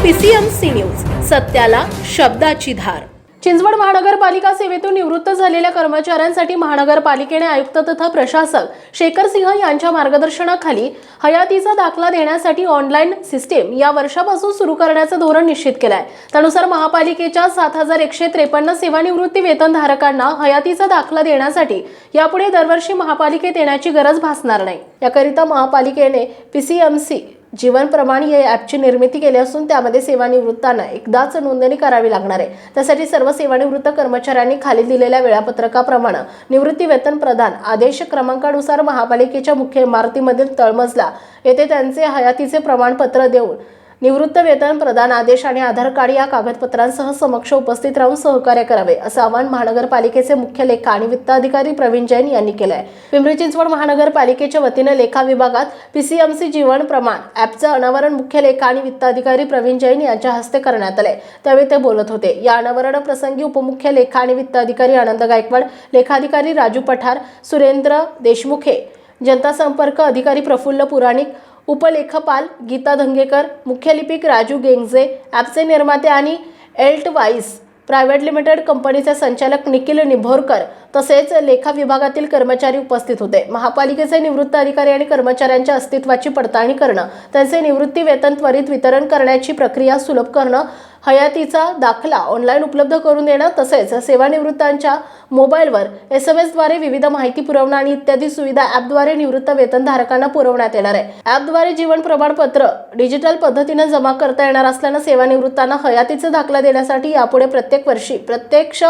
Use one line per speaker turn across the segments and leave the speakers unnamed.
PCMC news, सत्याला शब्दाची धार।
चिंचवड महानगरपालिका सेवेतून निवृत्त झालेल्या कर्मचाऱ्यांसाठी महानगरपालिकेने आयुक्त तथा प्रशासक शेखर सिंह यांच्या मार्गदर्शनाखाली हयातीचा दाखला देण्यासाठी ऑनलाईन सिस्टीम या वर्षापासून सुरू करण्याचं धोरण निश्चित केलं आहे। त्यानुसार महापालिकेच्या 7153 सेवानिवृत्ती वेतनधारकांना हयातीचा दाखला देण्यासाठी यापुढे दरवर्षी महापालिकेत येण्याची गरज भासणार नाही। याकरिता महापालिकेने PCMC जीवन प्रमाण या ॲपची निर्मिती केली असून त्यामध्ये सेवानिवृत्तांना एकदाच नोंदणी करावी लागणार आहे। त्यासाठी सर्व सेवानिवृत्त कर्मचाऱ्यांनी खाली दिलेल्या वेळापत्रकाप्रमाणे निवृत्ती वेतन प्रदान आदेश क्रमांकानुसार महापालिकेच्या मुख्य इमारतीमधील तळमजला येथे त्यांचे हयातीचे प्रमाणपत्र देऊन निवृत्त वेतन प्रदान आदेश आणि आधार कार्ड या कागदपत्रांसह समक्ष उपस्थित राहून सहकार्य करावे असं आवाहन महानगरपालिकेचे मुख्य लेखा आणि वित्त अधिकारी प्रवीण जैन यांनी केलं आहे। पिंपरी चिंचवड महानगरपालिकेच्या वतीने लेखा विभागात PCMC जीवन प्रमाण ॲपचं अनावरण मुख्य लेखा आणि वित्त अधिकारी प्रवीण जैन यांच्या हस्ते करण्यात आले। त्यावेळी ते बोलत होते। या अनावरण प्रसंगी उपमुख्य लेखा आणि वित्त अधिकारी आनंद गायकवाड, लेखाधिकारी राजू पठार, सुरेंद्र देशमुखे, जनता संपर्क अधिकारी प्रफुल्ल पुराणिक, उपलेखपाल गीता धंगेकर, मुख्य लिपिक राजू गेंगजे, ॲपचे निर्माते आणि एल्टवाईस प्रायव्हेट लिमिटेड कंपनीचे संचालक निखिल निभोरकर तसेच लेखा विभागातील कर्मचारी उपस्थित होते। महापालिकेचे निवृत्त अधिकारी आणि कर्मचाऱ्यांच्या अस्तित्वाची पडताळणी करणं, त्यांचे निवृत्ती वेतन त्वरित वितरण करण्याची प्रक्रिया सुलभ करणं, हयातीचा दाखला ऑनलाईन उपलब्ध करून देणं तसेच सेवानिवृत्तांच्या मोबाईलवर SMS द्वारे विविध माहिती पुरवणं आणि इत्यादी सुविधा ॲपद्वारे निवृत्त वेतनधारकांना पुरवण्यात येणार आहे। ॲपद्वारे जीवन प्रमाणपत्र डिजिटल पद्धतीने जमा करता येणार असल्यानं सेवानिवृत्तांना हयातीचा दाखला देण्यासाठी यापुढे प्रत्येक वर्षी प्रत्यक्ष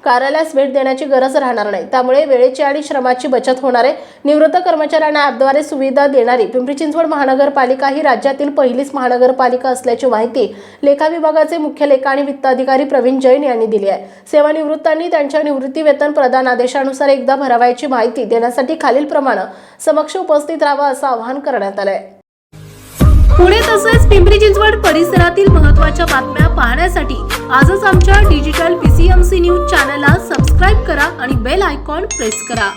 कार्यालयास भेट देण्याची गरज राहणार नाही। त्यामुळे वेळेची आणि श्रमाची बचत होणार आहे। निवृत्त कर्मचाऱ्यांना ॲपद्वारे सुविधा देणारी पिंपरी चिंचवड महानगरपालिका ही राज्यातील पहिलीच महानगरपालिका असल्याची माहिती लेखा विभागाचे मुख्य लेखा आणि वित्त अधिकारी प्रवीण जैन यांनी दिली आहे। सेवानिवृत्तांनी त्यांच्या निवृत्ती वेतन प्रदान आदेशानुसार एकदा भरावयाची माहिती देण्यासाठी खालील प्रमाणे समक्ष उपस्थित राहावं असं आवाहन करण्यात आलंय।
पुणे तसेच पिंपरी चिंचवड परिसरातील महत्त्वाच्या बातम्या पाहण्यासाठी आजच आमच्या डिजिटल PCMC न्यूज चॅनलला सबस्क्राईब करा आणि बेल आयकॉन प्रेस करा।